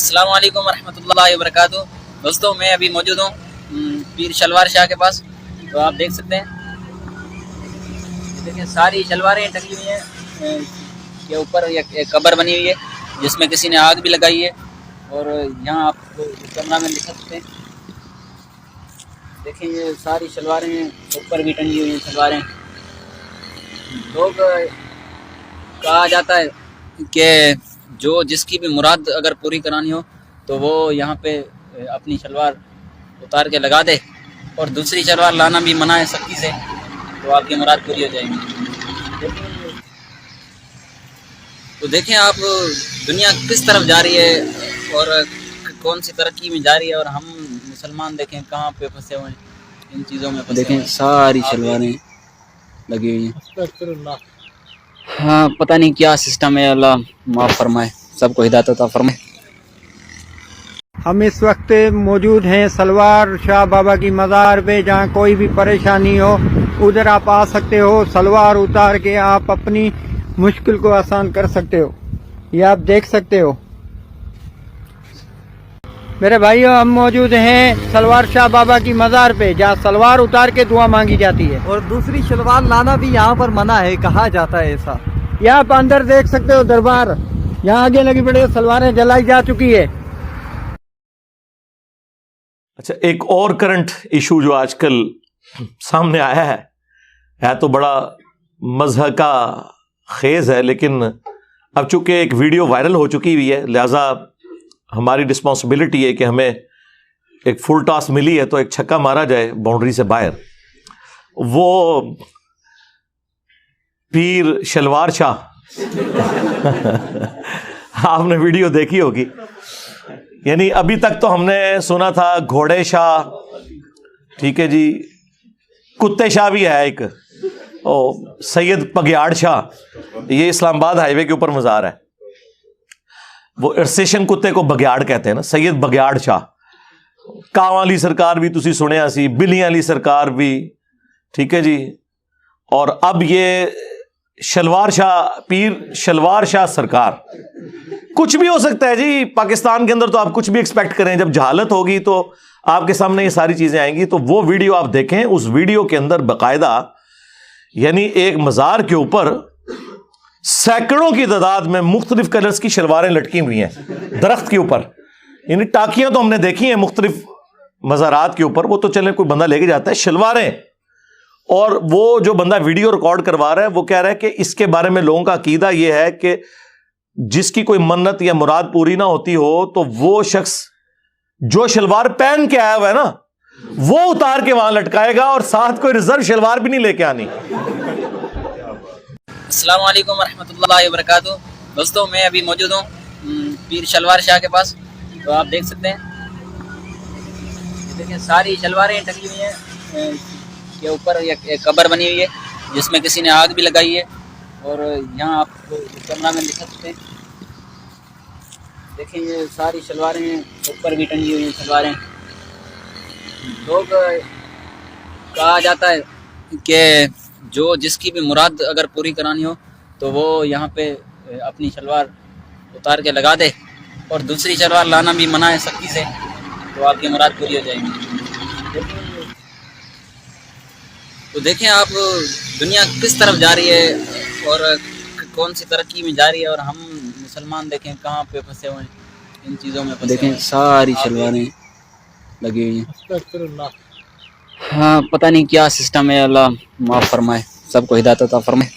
السلام علیکم ورحمۃ اللہ وبرکاتہ۔ دوستوں میں ابھی موجود ہوں پیر شلوار شاہ کے پاس، تو آپ دیکھ سکتے ہیں، دیکھیں ساری شلواریں ٹنگی ہوئی ہیں کے اوپر ایک قبر بنی ہوئی ہے جس میں کسی نے آگ بھی لگائی ہے، اور یہاں آپ کیمرہ میں دکھا سکتے ہیں، دیکھیں یہ ساری شلواریں اوپر بھی ٹنگی ہوئی ہیں شلواریں۔ لوگ کہا جاتا ہے کہ جو جس کی بھی مراد اگر پوری کرانی ہو تو وہ یہاں پہ اپنی شلوار اتار کے لگا دے، اور دوسری شلوار لانا بھی منع ہے سختی سے، تو آپ کی مراد پوری ہو جائے گی۔ تو دیکھیں آپ دنیا کس طرف جا رہی ہے اور کون سی ترقی میں جا رہی ہے، اور ہم مسلمان دیکھیں کہاں پہ پھنسے ہوئے ہیں ان چیزوں میں۔ دیکھیں ساری شلواریں لگی ہوئی ہیں، ہاں پتہ نہیں کیا سسٹم ہے، اللہ معاف فرمائے، سب کو ہدایت عطا فرمائے۔ ہم اس وقت موجود ہیں سلوار شاہ بابا کی مزار پہ، جہاں کوئی بھی پریشانی ہو ادھر آپ آ سکتے ہو، سلوار اتار کے آپ اپنی مشکل کو آسان کر سکتے ہو۔ یہ آپ دیکھ سکتے ہو میرے بھائیو، ہم موجود ہیں سلوار شاہ بابا کی مزار پہ، جہاں سلوار اتار کے دعا مانگی جاتی ہے، اور دوسری شلوار لانا بھی یہاں پر منع ہے، کہا جاتا ہے ایسا۔ یہ آپ اندر دیکھ سکتے ہو دربار، یہاں آگے لگی پڑی سلواریں جلائی جا چکی ہے۔ اچھا، ایک اور کرنٹ ایشو جو آج کل سامنے آیا ہے تو بڑا مذہب کا خیز ہے، لیکن اب چونکہ ایک ویڈیو وائرل ہو چکی ہوئی ہے، لہذا ہماری رسپانسبلٹی ہے کہ ہمیں ایک فل ٹاس ملی ہے تو ایک چھکا مارا جائے باؤنڈری سے باہر۔ وہ پیر شلوار شاہ آپ نے ویڈیو دیکھی ہوگی، یعنی ابھی تک تو ہم نے سنا تھا گھوڑے شاہ، ٹھیک ہے جی، کتے شاہ بھی ہے ایک، سید بگیاڑ شاہ، یہ اسلام آباد ہائی وے کے اوپر مزار ہے، وہ ارسیشن کتے کو بگیاڑ کہتے ہیں نا، سید بگیاڑ شاہ۔ کاواں والی سرکار بھی تسی سنیا سی، بلیاں والی سرکار بھی، ٹھیک ہے جی، اور اب یہ شلوار شاہ، پیر شلوار شاہ سرکار۔ کچھ بھی ہو سکتا ہے جی پاکستان کے اندر، تو آپ کچھ بھی ایکسپیکٹ کریں، جب جہالت ہوگی تو آپ کے سامنے یہ ساری چیزیں آئیں گی۔ تو وہ ویڈیو آپ دیکھیں، اس ویڈیو کے اندر باقاعدہ یعنی ایک مزار کے اوپر سینکڑوں کی تعداد میں مختلف کلرز کی شلواریں لٹکی ہوئی ہیں درخت کے اوپر، یعنی ٹاکیاں تو ہم نے دیکھی ہیں مختلف مزارات کے اوپر، وہ تو چلیں کوئی بندہ لے کے جاتا ہے، شلواریں۔ اور وہ جو بندہ ویڈیو ریکارڈ کروا رہا ہے وہ کہہ رہا ہے کہ اس کے بارے میں لوگوں کا عقیدہ یہ ہے کہ جس کی کوئی منت یا مراد پوری نہ ہوتی ہو تو وہ شخص جو شلوار پہن کے آیا ہوا ہے نا وہ اتار کے وہاں لٹکائے گا، اور ساتھ کوئی ریزرو شلوار بھی نہیں لے کے آنی۔ السلام علیکم ورحمۃ اللہ وبرکاتہ۔ دوستوں میں ابھی موجود ہوں پیر شلوار شاہ کے پاس، تو آپ دیکھ سکتے ہیں، دیکھیں ساری شلواریں ٹنگی ہوئی ہیں کے اوپر ایک قبر بنی ہوئی ہے جس میں کسی نے آگ بھی لگائی ہے، اور یہاں آپ کیمرہ میں دکھا سکتے ہیں، دیکھیں یہ ساری شلواریں اوپر بھی ٹنگی ہوئی ہیں شلواریں۔ لوگ کہا جاتا ہے کہ جو جس کی بھی مراد اگر پوری کرانی ہو تو وہ یہاں پہ اپنی شلوار اتار کے لگا دے، اور دوسری شلوار لانا بھی منع ہے سختی سے، تو آپ کی مراد پوری ہو جائے گی۔ تو دیکھیں آپ دنیا کس طرف جا رہی ہے اور کون سی ترقی میں جا رہی ہے، اور ہم مسلمان دیکھیں کہاں پہ پھنسے ہوئے ہیں ان چیزوں میں۔ دیکھیں ساری شلواریں لگی ہوئی ہیں، ہاں پتہ نہیں کیا سسٹم ہے، اللہ معاف فرمائے، سب کو ہدایت عطا فرمائے۔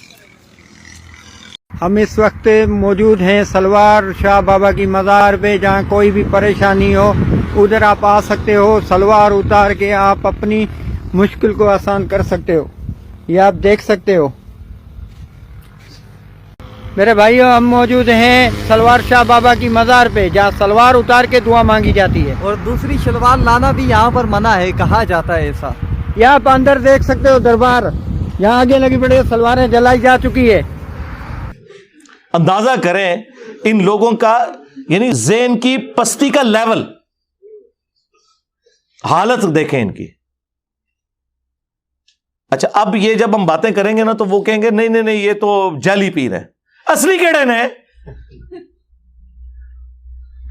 ہم اس وقت موجود ہیں سلوار شاہ بابا کی مزار پہ، جہاں کوئی بھی پریشانی ہو ادھر آپ آ سکتے ہو، سلوار اتار کے آپ اپنی مشکل کو آسان کر سکتے ہو۔ یہ آپ دیکھ سکتے ہو میرے بھائیو، ہم موجود ہیں سلوار شاہ بابا کی مزار پہ، جہاں سلوار اتار کے دعا مانگی جاتی ہے، اور دوسری شلوار لانا بھی یہاں پر منع ہے، کہا جاتا ہے ایسا۔ یہ آپ اندر دیکھ سکتے ہو دربار، یہاں آگے لگی پڑی سلواریں جلائی جا چکی ہے۔ اندازہ کریں ان لوگوں کا، یعنی ذہن کی پستی کا لیول، حالت دیکھیں ان کی۔ اچھا، اب یہ جب ہم باتیں کریں گے نا تو وہ کہیں گے نہیں نہیں نہیں یہ تو جعلی پیر ہے، اصلی کیڑے نے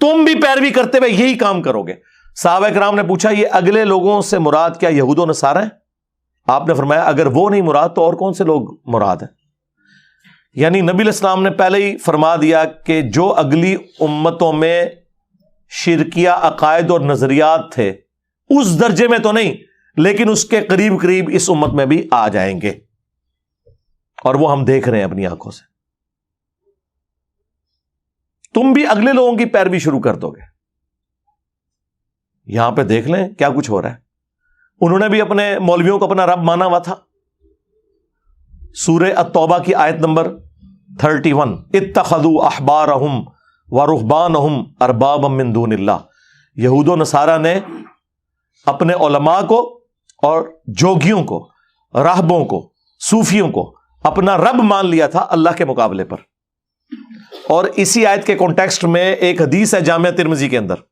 تم بھی پیروی کرتے ہوئے یہی کام کرو گے. صحابہ کرام نے پوچھا یہ اگلے لوگوں سے مراد کیا یہود و نصارہ ہیں؟ آپ نے فرمایا اگر وہ نہیں مراد تو اور کون سے لوگ مراد ہیں؟ یعنی نبی علیہ السلام نے پہلے ہی فرما دیا کہ جو اگلی امتوں میں شرکیہ عقائد اور نظریات تھے اس درجے میں تو نہیں لیکن اس کے قریب قریب اس امت میں بھی آ جائیں گے, اور وہ ہم دیکھ رہے ہیں اپنی آنکھوں سے. تم بھی اگلے لوگوں کی پیروی شروع کر دو گے. یہاں پہ دیکھ لیں کیا کچھ ہو رہا ہے. انہوں نے بھی اپنے مولویوں کو اپنا رب مانا ہوا تھا. سورہ التوبہ کی آیت نمبر 31 اتخذوا احبارہم ورہبانہم اربابا من دون اللہ. یہود و نصارہ نے اپنے علماء کو اور جوگیوں کو, راہبوں کو, صوفیوں کو اپنا رب مان لیا تھا اللہ کے مقابلے پر. اور اسی آیت کے کانٹیکسٹ میں ایک حدیث ہے جامعہ ترمذی کے اندر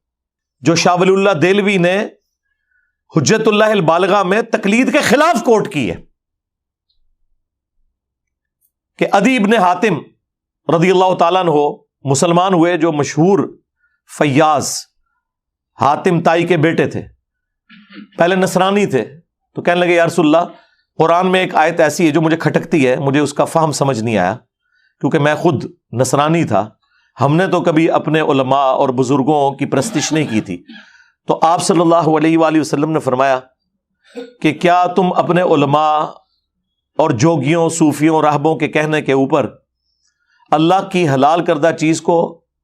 جو شاہ ولی اللہ دہلوی نے حجت اللہ البالغہ میں تقلید کے خلاف کوٹ کی ہے کہ عدی ابن حاتم رضی اللہ تعالیٰ عنہ مسلمان ہوئے, جو مشہور فیاض حاتم تائی کے بیٹے تھے. پہلے نصرانی تھے تو کہنے لگے یا رسول اللہ قرآن میں ایک آیت ایسی ہے جو مجھے کھٹکتی ہے, مجھے اس کا فہم سمجھ نہیں آیا کیونکہ میں خود نصرانی تھا, ہم نے تو کبھی اپنے علماء اور بزرگوں کی پرستش نہیں کی تھی. تو آپ صلی اللہ علیہ وآلہ وسلم نے فرمایا کہ کیا تم اپنے علماء اور جوگیوں, صوفیوں, راہبوں کے کہنے کے اوپر اللہ کی حلال کردہ چیز کو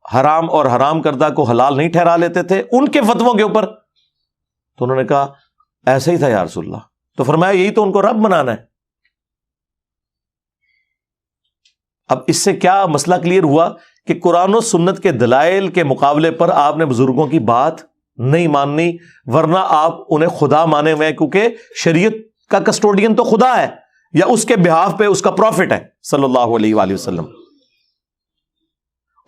حرام اور حرام کردہ کو حلال نہیں ٹھہرا لیتے تھے ان کے فتووں کے اوپر؟ تو انہوں نے کہا ایسا ہی تھا یا رسول اللہ. تو فرمایا یہی تو ان کو رب بنانا ہے. اب اس سے کیا مسئلہ کلیئر ہوا کہ قرآن و سنت کے دلائل کے مقابلے پر آپ نے بزرگوں کی بات نہیں ماننی, ورنہ آپ انہیں خدا مانے ہوئے ہیں کیونکہ شریعت کا کسٹوڈین تو خدا ہے یا اس کے بہاف پہ اس کا پروفٹ ہے صلی اللہ علیہ وآلہ وسلم.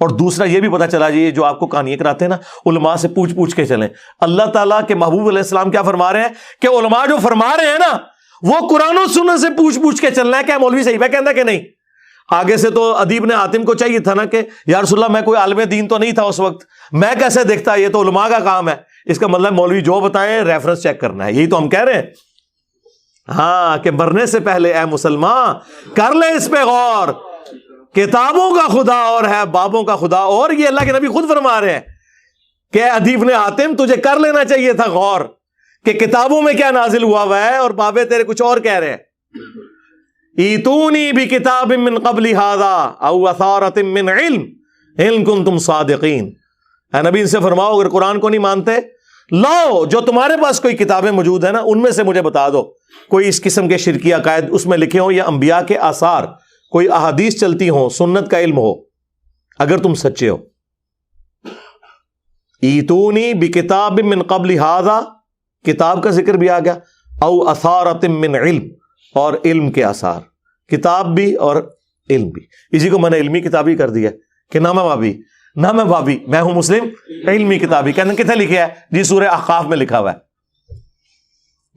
اور دوسرا یہ بھی پتا چلا جی جو آپ کو کہانیاں کراتے ہیں نا علماء سے پوچھ پوچھ کے چلیں. اللہ تعالیٰ کے محبوب علیہ السلام کیا فرما رہے ہیں کہ علماء جو فرما رہے ہیں نا وہ قرآن و سنت سے پوچھ پوچھ کے چلنا ہے. کیا مولوی صحیح ہے کہنا کہ نہیں؟ آگے سے تو ادیب نے حاتم کو چاہیے تھا نا کہ یا رسول اللہ میں کوئی عالم دین تو نہیں تھا اس وقت, میں کیسے دیکھتا, یہ تو علماء کا کام ہے. اس کا مطلب مولوی جو بتائیں ریفرنس چیک کرنا ہے. یہی تو ہم کہہ رہے ہیں ہاں کہ مرنے سے پہلے اے مسلمان کر لے اس پہ غور, کتابوں کا خدا اور ہے بابوں کا خدا اور. یہ اللہ کے نبی خود فرما رہے ہیں کہ ادیب نے حاتم تجھے کر لینا چاہیے تھا غور کہ کتابوں میں کیا نازل ہوا ہے اور بابے تیرے کچھ اور کہہ رہے ہیں. ایتونی بکتاب من قبل ھذا او اثارۃ من علم ان کنتم صادقین. اے نبی ان سے فرماؤ اگر قرآن کو نہیں مانتے لاؤ جو تمہارے پاس کوئی کتابیں موجود ہیں نا ان میں سے مجھے بتا دو کوئی اس قسم کے شرکی عقائد اس میں لکھے ہوں یا انبیاء کے آثار, کوئی احادیث چلتی ہوں, سنت کا علم ہو, اگر تم سچے ہو. ایتونی بکتاب من قبل ھذا, کتاب کا ذکر بھی آ گیا, او اثارۃ من علم, اور علم کے آثار, کتاب بھی اور علم بھی. اسی کو میں نے علمی کتابی کر دیا کہ نام بابی میں ہوں مسلم علمی کتابی. کہنے کتنے لکھا ہے جی سورہ احقاف میں لکھا ہوا ہے.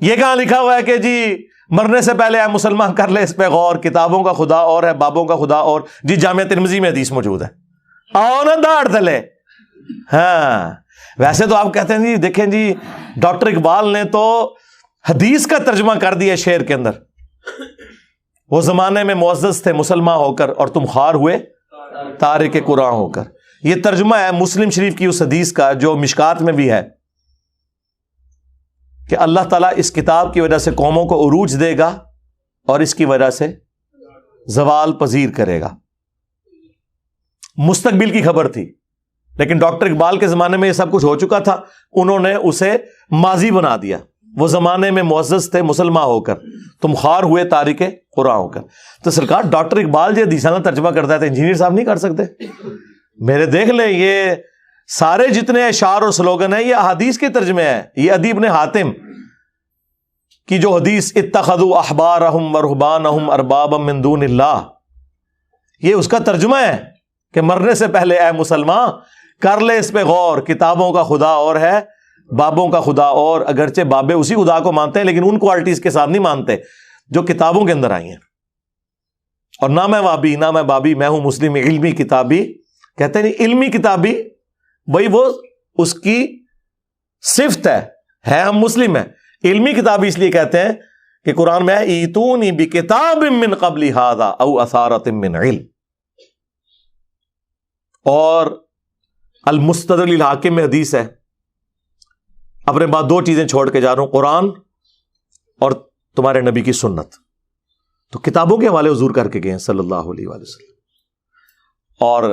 یہ کہاں لکھا ہوا ہے کہ جی مرنے سے پہلے اے مسلمان کر لے اس پہ غور, کتابوں کا خدا اور ہے بابوں کا خدا اور. جی جامعہ ترمذی میں حدیث موجود ہے, آؤ نا داڑھ تلے. ہاں ویسے تو آپ کہتے ہیں جی دیکھیں جی ڈاکٹر اقبال نے تو حدیث کا ترجمہ کر دیا شعر کے اندر. وہ زمانے میں معزز تھے مسلمان ہو کر اور تم خوار ہوئے تارک قرآن ہو کر. یہ ترجمہ ہے مسلم شریف کی اس حدیث کا جو مشکات میں بھی ہے کہ اللہ تعالیٰ اس کتاب کی وجہ سے قوموں کو عروج دے گا اور اس کی وجہ سے زوال پذیر کرے گا. مستقبل کی خبر تھی لیکن ڈاکٹر اقبال کے زمانے میں یہ سب کچھ ہو چکا تھا, انہوں نے اسے ماضی بنا دیا. وہ زمانے میں معزز تھے مسلمان ہو کر تم خوار ہوئے تارک قرآن ہو کر. تو سرکار ڈاکٹر اقبال جو حدیث ترجمہ کرتا ہے تو انجینئر صاحب نہیں کر سکتے؟ میرے دیکھ لیں یہ سارے جتنے اشعار اور سلوگن ہیں یہ احادیث کے ترجمے ہیں. یہ ادی ابن حاتم کی جو حدیث اتخذوا احبارہم ورہبانہم اربابا من دون اللہ, یہ اس کا ترجمہ ہے کہ مرنے سے پہلے اے مسلمان کر لے اس پہ غور, کتابوں کا خدا اور ہے بابوں کا خدا اور. اگرچہ بابے اسی خدا کو مانتے ہیں لیکن ان کوالٹیز کے ساتھ نہیں مانتے جو کتابوں کے اندر آئی ہیں. اور نہ میں وابی نہ میں بابی, میں ہوں مسلم علمی کتابی. کہتے ہیں علمی کتابی بھائی وہ اس کی صفت ہے ہم مسلم ہیں. علمی کتاب اس لیے کہتے ہیں کہ قرآن میں ہے ایتونی بکتاب من قبل ھذا او اثارۃ من علم, اور المستدرک للحاکم میں حدیث ہے. اپنے بعد دو چیزیں چھوڑ کے جا رہا ہوں, قرآن اور تمہارے نبی کی سنت. تو کتابوں کے حوالے حضور کر کے گئے ہیں صلی اللہ علیہ وآلہ وسلم. اور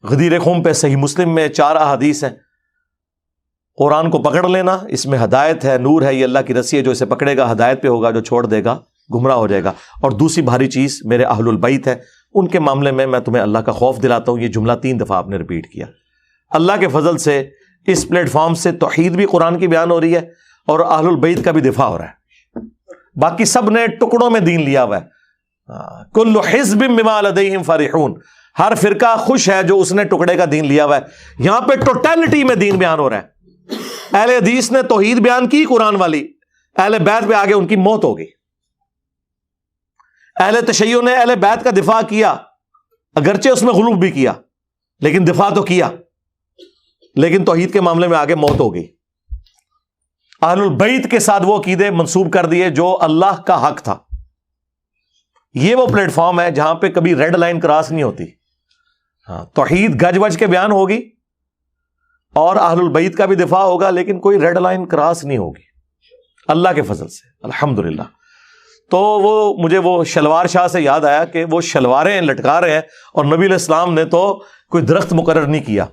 غدیر خم پہ صحیح مسلم میں 4 احادیث ہیں. قرآن کو پکڑ لینا, اس میں ہدایت ہے, نور ہے, یہ اللہ کی رسی ہے, جو اسے پکڑے گا ہدایت پہ ہوگا, جو چھوڑ دے گا گمراہ ہو جائے گا. اور دوسری بھاری چیز میرے اہل البیت ہے, ان کے معاملے میں تمہیں اللہ کا خوف دلاتا ہوں. یہ جملہ 3 دفعہ آپ نے ریپیٹ کیا. اللہ کے فضل سے اس پلیٹ فارم سے توحید بھی قرآن کی بیان ہو رہی ہے اور اہل البیت کا بھی دفاع ہو رہا ہے. باقی سب نے ٹکڑوں میں دین لیا ہوا ہے. کل حزب بما لدیہم فرحون, ہر فرقہ خوش ہے جو اس نے ٹکڑے کا دین لیا ہوا ہے. یہاں پہ ٹوٹیلٹی میں دین بیان ہو رہا ہے. اہل حدیث نے توحید بیان کی قرآن والی, اہل بیت پہ آگے ان کی موت ہو گئی. اہل تشیع نے اہل بیت کا دفاع کیا, اگرچہ اس میں غلو بھی کیا, لیکن دفاع تو کیا, لیکن توحید کے معاملے میں آگے موت ہو گئی. اہل البیت کے ساتھ وہ عقیدے منسوب کر دیے جو اللہ کا حق تھا. یہ وہ پلیٹ فارم ہے جہاں پہ کبھی ریڈ لائن کراس نہیں ہوتی. ہاں, توحید گج وج کے بیان ہوگی اور اہل البیت کا بھی دفاع ہوگا, لیکن کوئی ریڈ لائن کراس نہیں ہوگی اللہ کے فضل سے, الحمدللہ. تو وہ مجھے وہ شلوار شاہ سے یاد آیا کہ وہ شلواریں لٹکا رہے ہیں اور نبی علیہ السلام نے تو کوئی درخت مقرر نہیں کیا.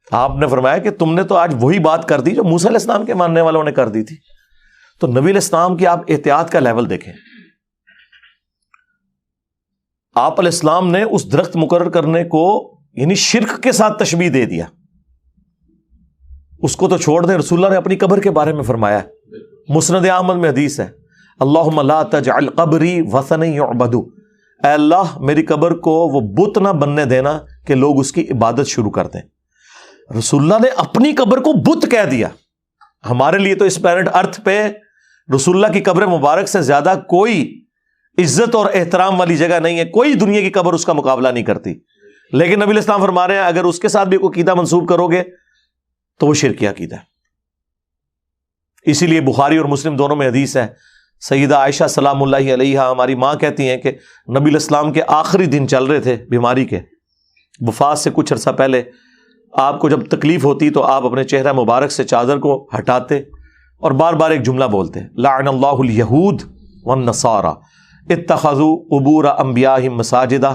آپ نے فرمایا کہ تم نے تو آج وہی بات کر دی جو موسیٰ علیہ السلام کے ماننے والوں نے کر دی تھی. تو نبی علیہ السلام کی آپ احتیاط کا لیول دیکھیں. آپ علیہ السلام نے اس درخت مقرر کرنے کو یعنی شرک کے ساتھ تشبیہ دے دیا. اس کو تو چھوڑ دیں, رسول اللہ نے اپنی قبر کے بارے میں فرمایا ہے, مسند احمد میں حدیث ہے, اللہم لا تجعل قبری وثنا یعبد, اے اللہ میری قبر کو وہ بت نہ بننے دینا کہ لوگ اس کی عبادت شروع کر دیں. رسول اللہ نے اپنی قبر کو بت کہہ دیا. ہمارے لیے تو اس پلانٹ ارتھ پہ رسول اللہ کی قبر مبارک سے زیادہ کوئی عزت اور احترام والی جگہ نہیں ہے, کوئی دنیا کی قبر اس کا مقابلہ نہیں کرتی. لیکن نبی علیہ السلام فرما رہے ہیں اگر اس کے ساتھ بھی کوئی عقیدہ منسوب کرو گے تو وہ شرکی عقیدہ ہے. اسی لیے بخاری اور مسلم دونوں میں حدیث ہے, سیدہ عائشہ سلام اللہ علیہا ہماری ماں کہتی ہیں کہ نبی علیہ السلام کے آخری دن چل رہے تھے بیماری کے, وفات سے کچھ عرصہ پہلے. آپ کو جب تکلیف ہوتی تو آپ اپنے چہرہ مبارک سے چادر کو ہٹاتے اور بار بار ایک جملہ بولتے, لعن اللہ الیہود والنصارى اتخذوا قبور انبیائہم مساجدہ,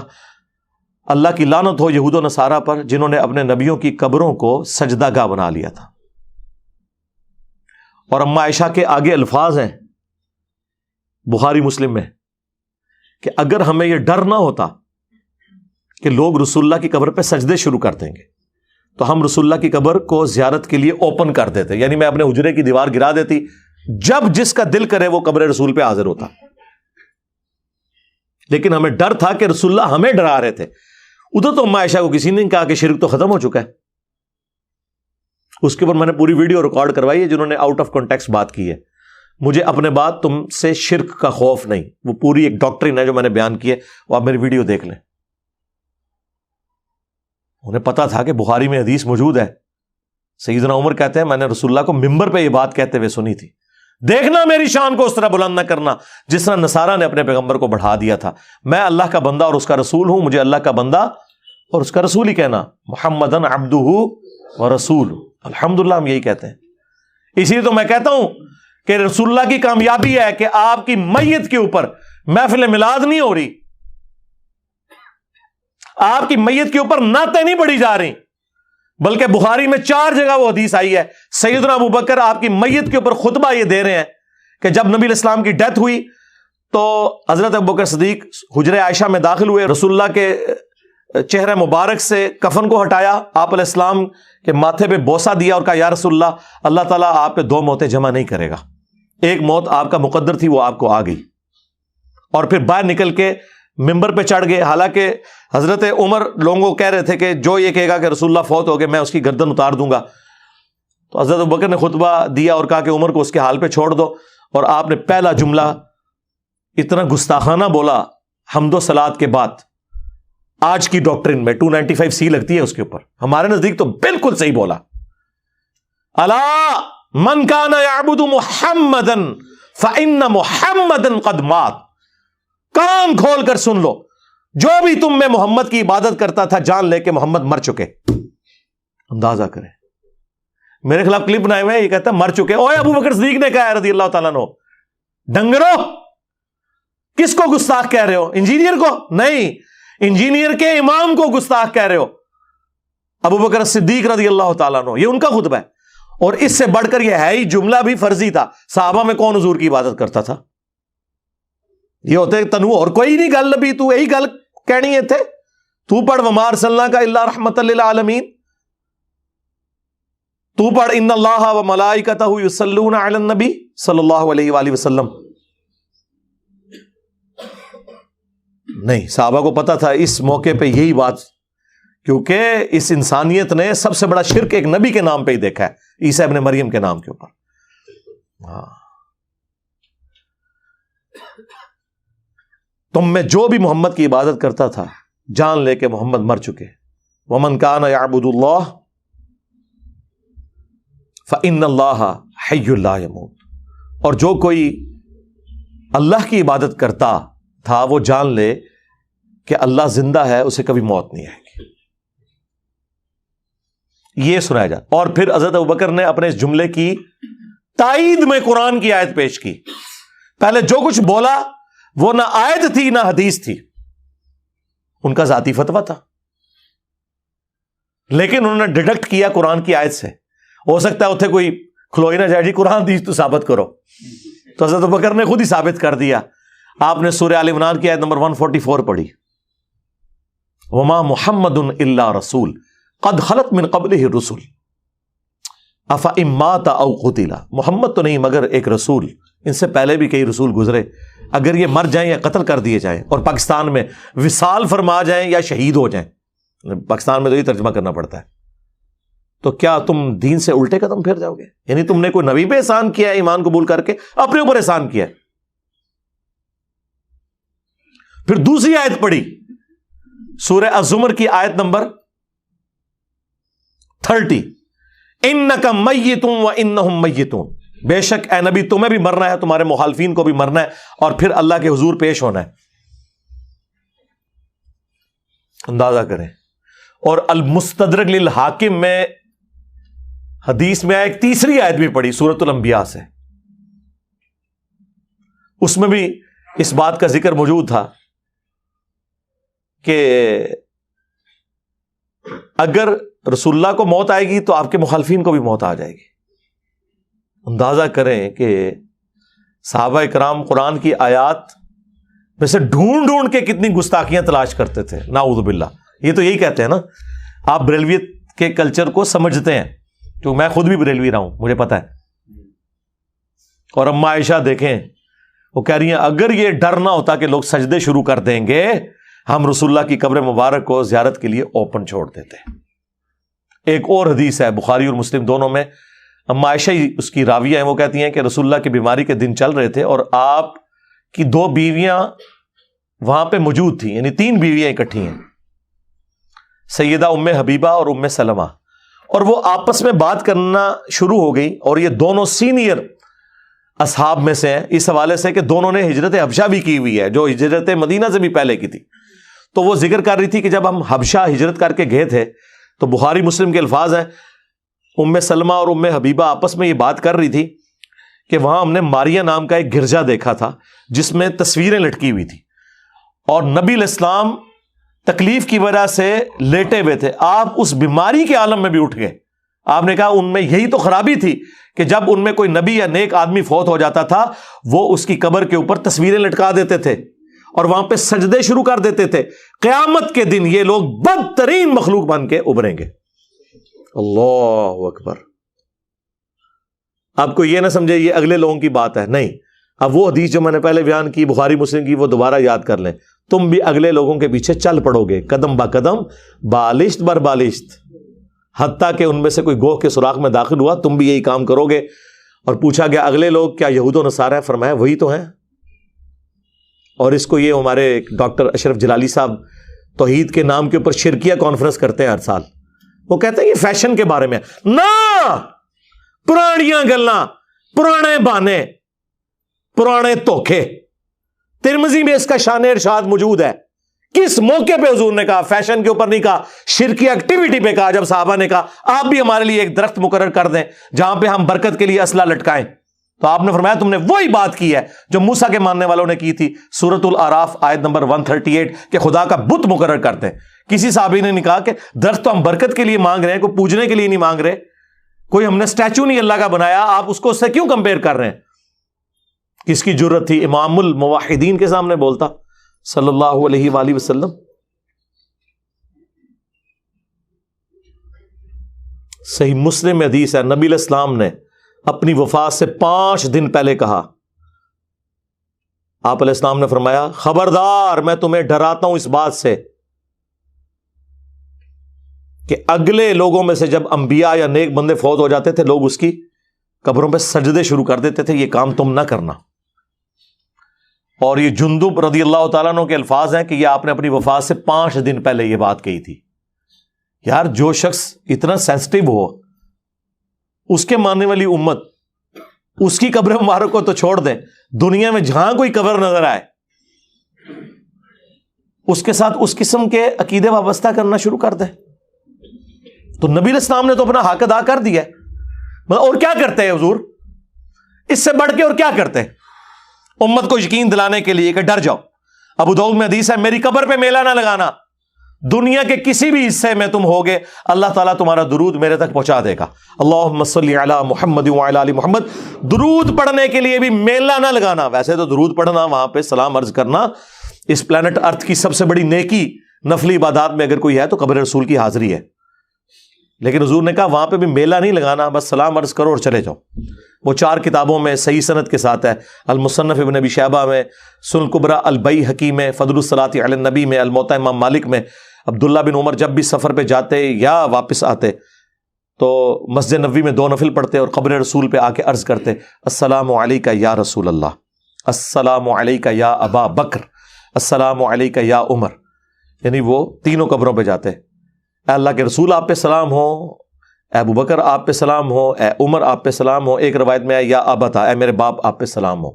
اللہ کی لعنت ہو یہود و نصارہ پر جنہوں نے اپنے نبیوں کی قبروں کو سجدہ گاہ بنا لیا تھا. اور اما عائشہ کے آگے الفاظ ہیں بخاری مسلم میں کہ اگر ہمیں یہ ڈر نہ ہوتا کہ لوگ رسول اللہ کی قبر پہ سجدے شروع کر دیں گے تو ہم رسول اللہ کی قبر کو زیارت کے لیے اوپن کر دیتے, یعنی میں اپنے حجرے کی دیوار گرا دیتی, جب جس کا دل کرے وہ قبر رسول پہ حاضر ہوتا. لیکن ہمیں ڈر تھا کہ رسول اللہ ہمیں ڈرا رہے تھے. ادھر تو اما عائشہ کو کسی نے کہا کہ شرک تو ختم ہو چکا ہے. اس کے اوپر میں نے پوری ویڈیو ریکارڈ کروائی ہے جنہوں نے آؤٹ آف کانٹیکسٹ بات کی ہے. مجھے اپنے بات تم سے شرک کا خوف نہیں, وہ پوری ایک ڈاکٹرین ہے جو میں نے بیان کی ہے, وہ آپ میری ویڈیو دیکھ لیں. انہیں پتا تھا کہ بخاری میں حدیث موجود ہے. سیدنا عمر کہتے ہیں میں نے رسول اللہ کو ممبر پہ یہ بات کہتے ہوئے سنی تھی, دیکھنا میری شان کو اس طرح بلند نہ کرنا جس طرح نصارہ نے اپنے پیغمبر کو بڑھا دیا تھا. میں اللہ کا بندہ اور اس کا رسول ہوں, مجھے اللہ کا بندہ اور اس کا رسول ہی کہنا. محمدن عبدہ و رسول, الحمدللہ ہم یہی کہتے ہیں. اسی لیے تو میں کہتا ہوں کہ رسول اللہ کی کامیابی ہے کہ آپ کی میت کے اوپر محفل میلاد نہیں ہو رہی, آپ کی میت کے اوپر نعتیں نہیں پڑھی جا رہی, بلکہ بخاری میں 4 جگہ وہ حدیث آئی ہے سیدنا ابوبکر آپ کی میت کے اوپر خطبہ یہ دے رہے ہیں کہ جب نبی علیہ السلام کی ڈیتھ ہوئی تو حضرت ابوبکر صدیق حجرہ عائشہ میں داخل ہوئے, رسول اللہ کے چہرہ مبارک سے کفن کو ہٹایا, آپ علیہ السلام کے ماتھے پہ بوسہ دیا اور کہا یا رسول اللہ, اللہ تعالیٰ آپ پہ 2 موتیں جمع نہیں کرے گا, ایک موت آپ کا مقدر تھی وہ آپ کو آ گئی. اور پھر باہر نکل کے ممبر پہ چڑھ گئے. حالانکہ حضرت عمر لوگوں کو کہہ رہے تھے کہ جو یہ کہے گا کہ رسول اللہ فوت ہو گئے میں اس کی گردن اتار دوں گا, تو حضرت ابوبکر نے خطبہ دیا اور کہا کہ عمر کو اس کے حال پہ چھوڑ دو. اور آپ نے پہلا جملہ اتنا گستاخانہ بولا حمد و صلات کے بعد آج کی ڈاکٹرن میں 295C لگتی ہے اس کے اوپر. ہمارے نزدیک تو بالکل صحیح بولا. الا من کان یعبد محمدا فإن محمدا قد مات. کان کھول کر سن لو, جو بھی تم میں محمد کی عبادت کرتا تھا جان لے کہ محمد مر چکے. اندازہ کریں, میرے خلاف کلپ بنائے ہوئے, یہ کہتا ہے مر چکے. اوے ابو بکر صدیق نے کہا ہے رضی اللہ تعالیٰ عنہ. ڈنگرو, کس کو گستاخ کہہ رہے ہو؟ انجینئر کو نہیں, انجینئر کے امام کو گستاخ کہہ رہے ہو. ابو بکر صدیق رضی اللہ تعالیٰ عنہ, یہ ان کا خطبہ ہے. اور اس سے بڑھ کر یہ ہے ہی جملہ بھی فرضی تھا. صحابہ میں کون حضور کی عبادت کرتا تھا؟ یہ ہوتے تنو اور کوئی نہیں گل نبی, تو یہی گل کہنی ہے تھے. تو پڑھ وما ارسلناک الا رحمۃ للعالمین. تو پڑھ ان اللہ و ملائکتہ یصلون علی النبی صلی اللہ علیہ وآلہ وسلم. نہیں, صحابہ کو پتا تھا اس موقع پہ یہی بات, کیونکہ اس انسانیت نے سب سے بڑا شرک ایک نبی کے نام پہ ہی دیکھا ہے, عیسیٰ ابن مریم کے نام کے اوپر. ہاں, تم میں جو بھی محمد کی عبادت کرتا تھا جان لے کہ محمد مر چکے. ومن کان یعبد اللہ فإن اللہ حی لا یموت. اور جو کوئی اللہ کی عبادت کرتا تھا وہ جان لے کہ اللہ زندہ ہے, اسے کبھی موت نہیں آئے گی. یہ سنایا جاتا. اور پھر حضرت ابوبکر نے اپنے اس جملے کی تائید میں قرآن کی آیت پیش کی. پہلے جو کچھ بولا وہ نہ آیت تھی نہ حدیث تھی, ان کا ذاتی فتویٰ تھا, لیکن انہوں نے ڈیڈکٹ کیا قرآن کی آیت سے. ہو سکتا ہے اتنے کوئی کھلوئی نہ جائے جی قرآن حدیث تو ثابت کرو, تو حضرت ابوبکر نے خود ہی ثابت کر دیا. آپ نے سورہ آل عمران کی آیت نمبر 144 پڑھی, وما محمد الا رسول قد خلت من قبلہ الرسل افإن مات او قتل. محمد تو نہیں مگر ایک رسول, ان سے پہلے بھی کئی رسول گزرے, اگر یہ مر جائیں یا قتل کر دیے جائیں اور پاکستان میں وصال فرما جائیں یا شہید ہو جائیں, پاکستان میں تو یہ ترجمہ کرنا پڑتا ہے, تو کیا تم دین سے الٹے قدم پھر جاؤ گے؟ یعنی تم نے کوئی نبی پہ احسان کیا ہے ایمان قبول کر کے, اپنے اوپر احسان کیا ہے. پھر دوسری آیت پڑھی سورہ الزمر کی آیت نمبر 30, انک میت و انہم میتون. بے شک اے نبی تمہیں بھی مرنا ہے, تمہارے مخالفین کو بھی مرنا ہے, اور پھر اللہ کے حضور پیش ہونا ہے. اندازہ کریں. اور المستدرک للحاکم میں حدیث میں ایک تیسری آیت بھی پڑھی سورۃ الانبیاء سے, اس میں بھی اس بات کا ذکر موجود تھا کہ اگر رسول اللہ کو موت آئے گی تو آپ کے مخالفین کو بھی موت آ جائے گی. اندازہ کریں کہ صحابہ کرام قرآن کی آیات میں سے ڈھونڈ ڈھونڈ کے کتنی گستاخیاں تلاش کرتے تھے. نعوذ باللہ. یہ تو یہی کہتے ہیں نا, آپ بریلویت کے کلچر کو سمجھتے ہیں, تو میں خود بھی بریلوی رہا ہوں, مجھے پتا ہے. اور اما عائشہ دیکھیں, وہ کہہ رہی ہیں اگر یہ ڈر نہ ہوتا کہ لوگ سجدے شروع کر دیں گے, ہم رسول اللہ کی قبر مبارک کو زیارت کے لیے اوپن چھوڑ دیتے. ایک اور حدیث ہے بخاری اور مسلم دونوں میں, اما عائشہ اس کی راویہ ہیں, وہ کہتی ہیں کہ رسول اللہ کی بیماری کے دن چل رہے تھے اور آپ کی 2 بیویاں وہاں پہ موجود تھیں, یعنی 3 بیویاں اکٹھی ہیں, سیدہ ام حبیبہ اور ام سلمہ, اور وہ آپس میں بات کرنا شروع ہو گئی. اور یہ دونوں سینئر اصحاب میں سے ہیں اس حوالے سے کہ دونوں نے ہجرت حبشہ بھی کی ہوئی ہے, جو ہجرت مدینہ سے بھی پہلے کی تھی. تو وہ ذکر کر رہی تھی کہ جب ہم حبشہ ہجرت کر کے گئے تھے تو بخاری مسلم کے الفاظ ہیں, ام سلمہ اور ام حبیبہ آپس میں یہ بات کر رہی تھی کہ وہاں ہم نے ماریا نام کا ایک گرجا دیکھا تھا جس میں تصویریں لٹکی ہوئی تھی, اور نبی علیہ السلام تکلیف کی وجہ سے لیٹے ہوئے تھے. آپ اس بیماری کے عالم میں بھی اٹھ گئے. آپ نے کہا ان میں یہی تو خرابی تھی کہ جب ان میں کوئی نبی یا نیک آدمی فوت ہو جاتا تھا وہ اس کی قبر کے اوپر تصویریں لٹکا دیتے تھے اور وہاں پہ سجدے شروع کر دیتے تھے. قیامت کے دن یہ لوگ بدترین مخلوق بن کے ابھریں گے. اللہ اکبر. آپ کو یہ نہ سمجھے یہ اگلے لوگوں کی بات ہے, نہیں. اب وہ حدیث جو میں نے پہلے بیان کی بخاری مسلم کی, وہ دوبارہ یاد کر لیں. تم بھی اگلے لوگوں کے پیچھے چل پڑو گے قدم با قدم, بالشت بر بالشت, حتیٰ کہ ان میں سے کوئی گوہ کے سوراخ میں داخل ہوا تم بھی یہی کام کرو گے. اور پوچھا گیا اگلے لوگ کیا یہود و نصارہ ہیں؟ فرمایا وہی تو ہیں. اور اس کو یہ ہمارے ڈاکٹر اشرف جلالی صاحب توحید کے نام کے اوپر شرکیہ کانفرنس کرتے ہیں ہر سال. وہ کہتے ہیں یہ فیشن کے بارے میں. نہ، پرانیاں گلاں، پرانے بہانے، پرانے دھوکے. ترمذی میں اس کا شان ارشاد موجود ہے. کس موقع پہ حضور نے کہا؟ فیشن کے اوپر نہیں کہا، شرکی ایکٹیویٹی پہ کہا. جب صحابہ نے کہا آپ بھی ہمارے لیے ایک درخت مقرر کر دیں جہاں پہ ہم برکت کے لیے اسلحہ لٹکائیں، تو آپ نے فرمایا تم نے وہی بات کی ہے جو موسیٰ کے ماننے والوں نے کی تھی. سورۃ الاعراف آیت نمبر 138 کہ خدا کا بت مقرر کرتے ہیں. کسی صحابی نے نہیں کہا کہ درخت تو ہم برکت کے لیے مانگ رہے ہیں، کوئی پوجنے کے لیے نہیں مانگ رہے، کوئی ہم نے اسٹیچو نہیں اللہ کا بنایا، آپ اس کو اس سے کیوں کمپیئر کر رہے ہیں؟ کس کی جرت تھی؟ امام الموحدین کے سامنے بولتا صلی اللہ علیہ وآلہ وسلم. صحیح مسلم میں حدیث ہے، نبی علیہ السلام نے اپنی وفات سے 5 دن پہلے کہا، آپ علیہ السلام نے فرمایا خبردار میں تمہیں ڈراتا ہوں اس بات سے کہ اگلے لوگوں میں سے جب انبیاء یا نیک بندے فوت ہو جاتے تھے لوگ اس کی قبروں پہ سجدے شروع کر دیتے تھے، یہ کام تم نہ کرنا. اور یہ جندب رضی اللہ تعالیٰ عنہ کے الفاظ ہیں کہ یہ آپ نے اپنی وفات سے 5 دن پہلے یہ بات کہی تھی. یار جو شخص اتنا سینسٹیو ہو، اس کے ماننے والی امت، اس کی قبر مبارک کو تو چھوڑ دیں، دنیا میں جہاں کوئی قبر نظر آئے اس کے ساتھ اس قسم کے عقیدے وابستہ کرنا شروع کر دیں. تو نبی علیہ السلام نے تو اپنا حق ادا کر دیا ہے. اور کیا کرتے ہیں حضور اس سے بڑھ کے؟ اور کیا کرتے ہیں امت کو یقین دلانے کے لیے کہ ڈر جاؤ؟ ابو داؤد میں حدیث ہے میری قبر پہ میلہ نہ لگانا، دنیا کے کسی بھی حصے میں تم ہوگے اللہ تعالیٰ تمہارا درود میرے تک پہنچا دے گا. اللہم صلی علی محمد وعلی آل محمد. درود پڑھنے کے لیے بھی میلہ نہ لگانا. ویسے تو درود پڑھنا، وہاں پہ سلام عرض کرنا اس پلانٹ ارتھ کی سب سے بڑی نیکی نفلی عبادات میں اگر کوئی ہے تو قبر رسول کی حاضری ہے. لیکن حضور نے کہا وہاں پہ بھی میلہ نہیں لگانا، بس سلام عرض کرو اور چلے جاؤ. وہ 4 کتابوں میں صحیح سند کے ساتھ ہے، المصنف ابن ابی شیبہ میں، سنن الکبریٰ البیہقی میں، فضل الصلاۃ علی النبی میں، الموطأ امام مالک میں. عبداللہ بن عمر جب بھی سفر پہ جاتے یا واپس آتے تو مسجد نبوی میں 2 نفل پڑھتے اور قبر رسول پہ آ کے عرض کرتے السلام علیکہ یا رسول اللہ، السلام علیکہ یا ابا بکر، السلام علیکہ یا عمر. یعنی وہ تینوں قبروں پہ جاتے، اے اللہ کے رسول آپ پہ سلام ہو، اے ابو بکر آپ پہ سلام ہو، اے عمر آپ پہ سلام ہو. ایک روایت میں ہے یا ابتا، اے میرے باپ آپ پہ سلام ہو.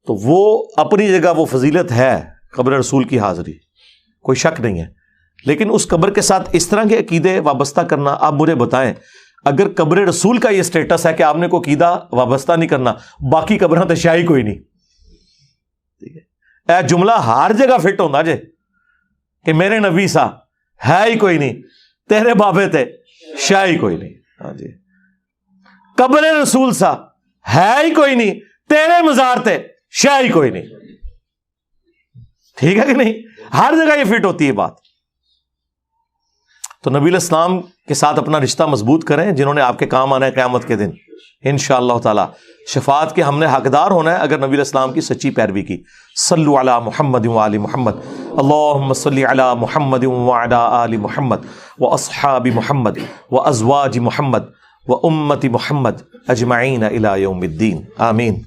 تو وہ اپنی جگہ وہ فضیلت ہے قبر رسول کی حاضری، کوئی شک نہیں ہے. لیکن اس قبر کے ساتھ اس طرح کے عقیدے وابستہ کرنا، آپ مجھے بتائیں اگر قبر رسول کا یہ سٹیٹس ہے کہ آپ نے کوئی عقیدہ وابستہ نہیں کرنا، باقی قبریں تو شاہی کوئی نہیں. ٹھیک ہے، اے جملہ ہر جگہ فٹ ہونا جے کہ میرے نبی سا ہے ہی کوئی نہیں، تیرے بابے تھے شاہی کوئی نہیں. ہاں جی، قبر رسول سا ہے ہی کوئی نہیں، تیرے مزار تھے شاہی کوئی نہیں. ٹھیک ہے کہ نہیں؟ ہر جگہ یہ فٹ ہوتی ہے بات. تو نبی علیہ السلام کے ساتھ اپنا رشتہ مضبوط کریں جنہوں نے آپ کے کام آنا ہے قیامت کے دن انشاءاللہ تعالی. شفاعت کے ہم نے حقدار ہونا ہے اگر نبی علیہ السلام کی سچی پیروی کی. صلو علی محمد وآل محمد، اللہم صلی علی محمد وعلی آل محمد واصحاب محمد وازواج محمد وامت محمد اجمعین الی یوم الدین. آمین.